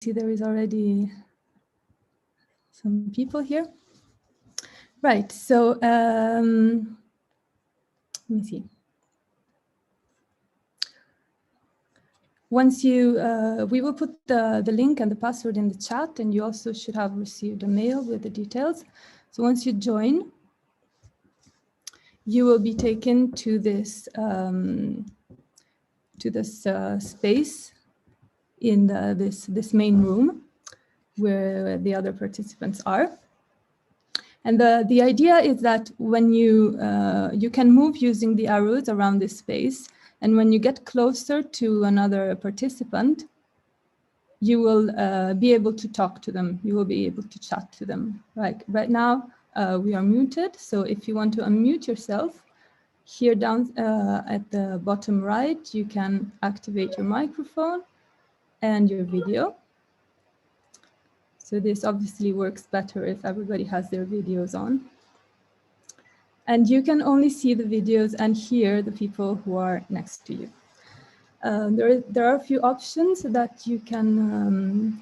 see there is already some people here. Right, so let me see. Once you, we will put the link and the password in the chat, and you also should have received a mail with the details. So once you join, you will be taken to this space in this main room where the other participants are. And the idea is that when you can move using the arrows around this space, and when you get closer to another participant, you will be able to talk to them. You will be able to chat to them. Right now, we are muted. So if you want to unmute yourself, here down at the bottom right, you can activate your microphone and your video. So this obviously works better if everybody has their videos on. And you can only see the videos and hear the people who are next to you. There are a few options that you can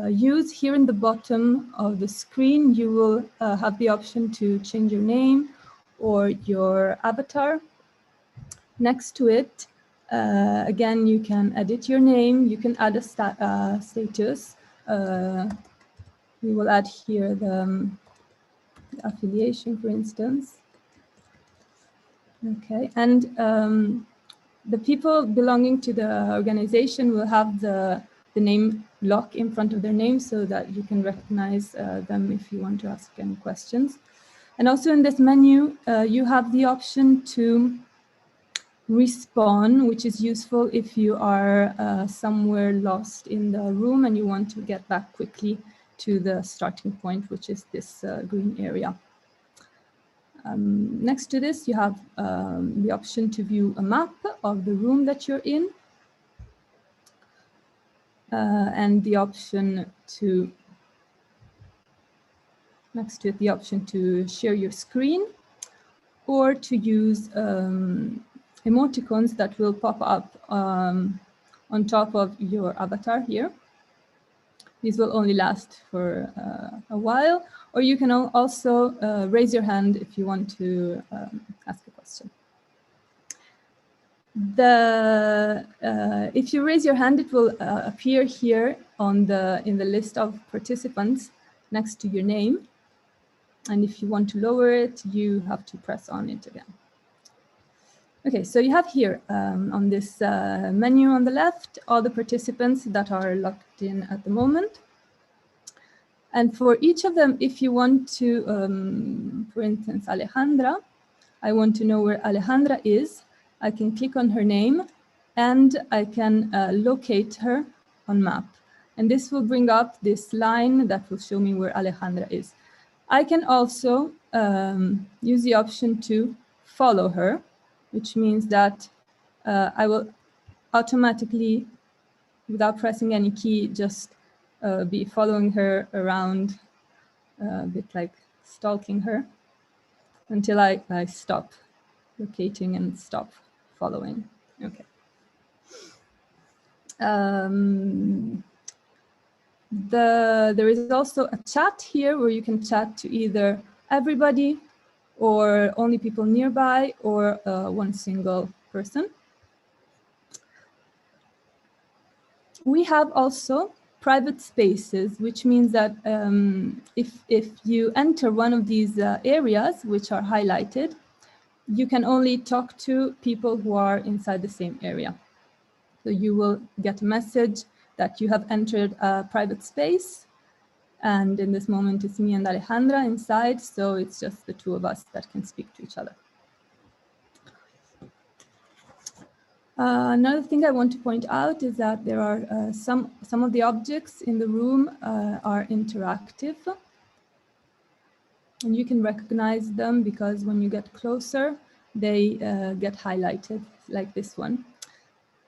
use. Here in the bottom of the screen, you will have the option to change your name or your avatar. Next to it, again, you can edit your name. You can add a status. We will add here the affiliation, for instance. Okay, and the people belonging to the organization will have the name block in front of their name so that you can recognize them if you want to ask any questions. And also in this menu, you have the option to respawn, which is useful if you are somewhere lost in the room and you want to get back quickly to the starting point, which is this green area. Next to this, you have the option to view a map of the room that you're in, and the option to, next to it, the option to share your screen, or to use emoticons that will pop up on top of your avatar here. These will only last for a while, or you can also raise your hand if you want to ask a question. If you raise your hand, it will appear here in the list of participants next to your name. And if you want to lower it, you have to press on it again. Okay, so you have here on this menu on the left, all the participants that are logged in at the moment. And for each of them, if you want to, for instance, Alejandra, I want to know where Alejandra is. I can click on her name and I can locate her on map. And this will bring up this line that will show me where Alejandra is. I can also use the option to follow her, which means that I will automatically, without pressing any key, just be following her around, a bit like stalking her, until I stop locating and stop following. Okay. There is also a chat here where you can chat to either everybody or only people nearby or one single person. We have also private spaces, which means that if you enter one of these areas, which are highlighted, you can only talk to people who are inside the same area. So you will get a message that you have entered a private space. And in this moment, it's me and Alejandra inside. So it's just the two of us that can speak to each other. Another thing I want to point out is that there are some of the objects in the room are interactive. And you can recognize them because when you get closer, they get highlighted like this one.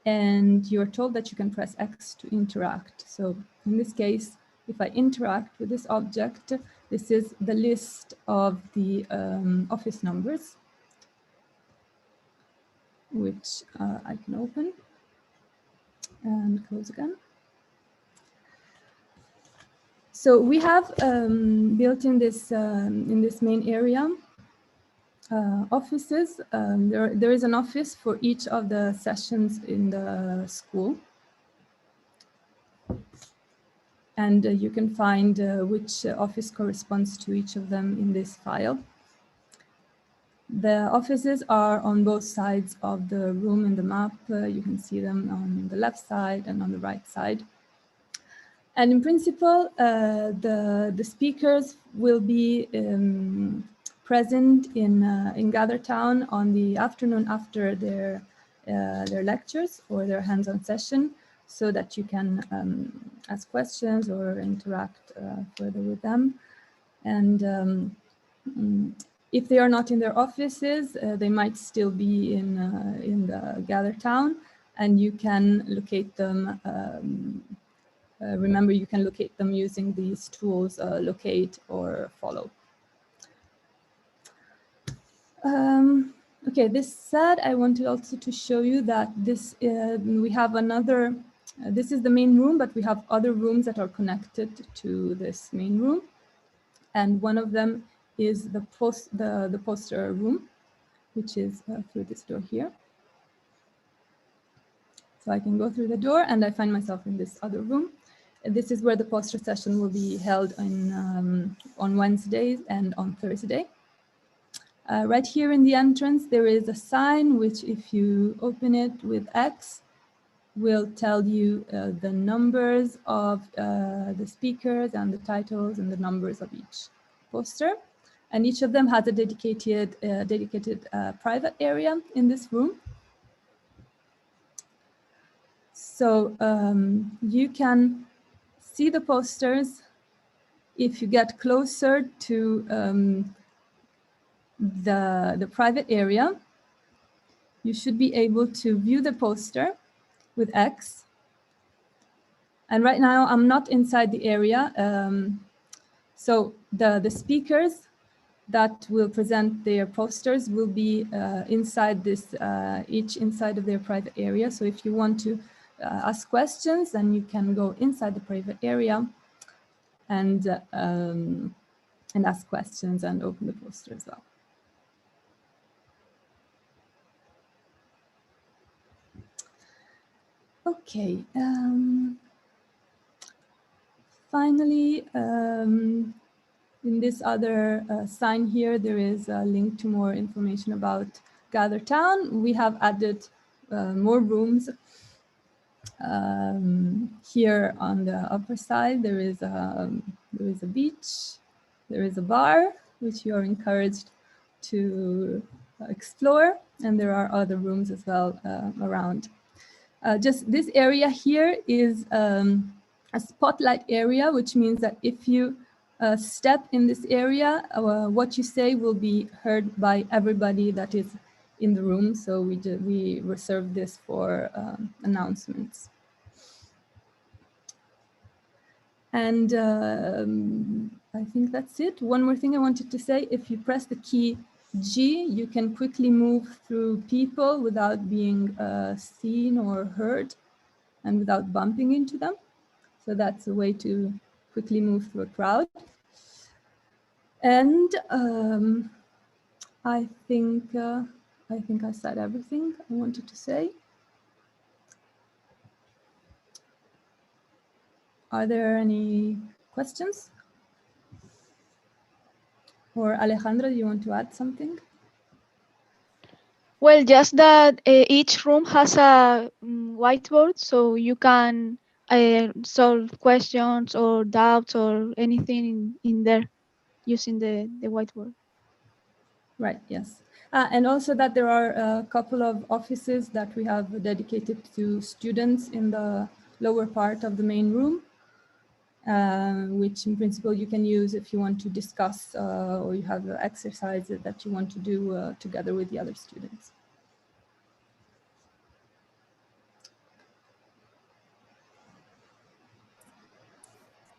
And you're told that you can press X to interact. So in this case, if I interact with this object, this is the list of the office numbers, which I can open and close again. So we have built in this main area offices. There is an office for each of the sessions in the school. And you can find which office corresponds to each of them in this file. The offices are on both sides of the room in the map. You can see them on the left side and on the right side. And in principle, the speakers will be present in GatherTown on the afternoon after their lectures or their hands-on session, so that you can ask questions or interact further with them. And if they are not in their offices, they might still be in the GatherTown, and you can locate them. Remember, you can locate them using these tools, locate or follow. Okay, this said, I wanted also to show you that we have another, this is the main room, but we have other rooms that are connected to this main room. And one of them is the poster room, which is through this door here. So I can go through the door and I find myself in this other room. This is where the poster session will be held on Wednesdays and on Thursday. Right here in the entrance, there is a sign which, if you open it with X, will tell you the numbers of the speakers and the titles and the numbers of each poster. And each of them has a dedicated private area in this room. So you can see the posters if you get closer to the private area. You should be able to view the poster with X. And right now I'm not inside the area. So the speakers that will present their posters will be inside this, each inside of their private area. So if you want to ask questions, then you can go inside the private area and ask questions and open the poster as well. Okay. Finally, in this other sign here, there is a link to more information about GatherTown. We have added more rooms. Here on the upper side, there is a beach, there is a bar, which you are encouraged to explore, and there are other rooms as well around. Just this area here is a spotlight area, which means that if you step in this area, what you say will be heard by everybody that is in the room. So we reserve this for announcements. And I think that's it. One more thing I wanted to say, if you press the key G, you can quickly move through people without being seen or heard and without bumping into them. So that's a way to quickly move through a crowd. And I think I said everything I wanted to say. Are there any questions? Or Alejandra, do you want to add something? Well, just that each room has a whiteboard, so you can solve questions or doubts or anything in there using the whiteboard. Right, yes. And also that there are a couple of offices that we have dedicated to students in the lower part of the main room, which in principle you can use if you want to discuss or you have exercises that you want to do together with the other students.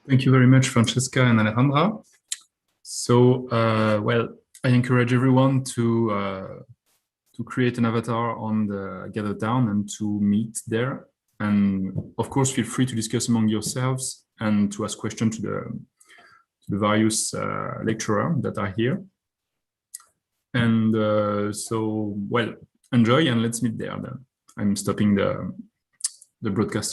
Thank you very much, Francesca and Alejandra. So, well, I encourage everyone to create an avatar on the GatherTown and to meet there. And of course, feel free to discuss among yourselves and to ask questions the various lecturers that are here. And so, well, enjoy and let's meet there then. I'm stopping the broadcast.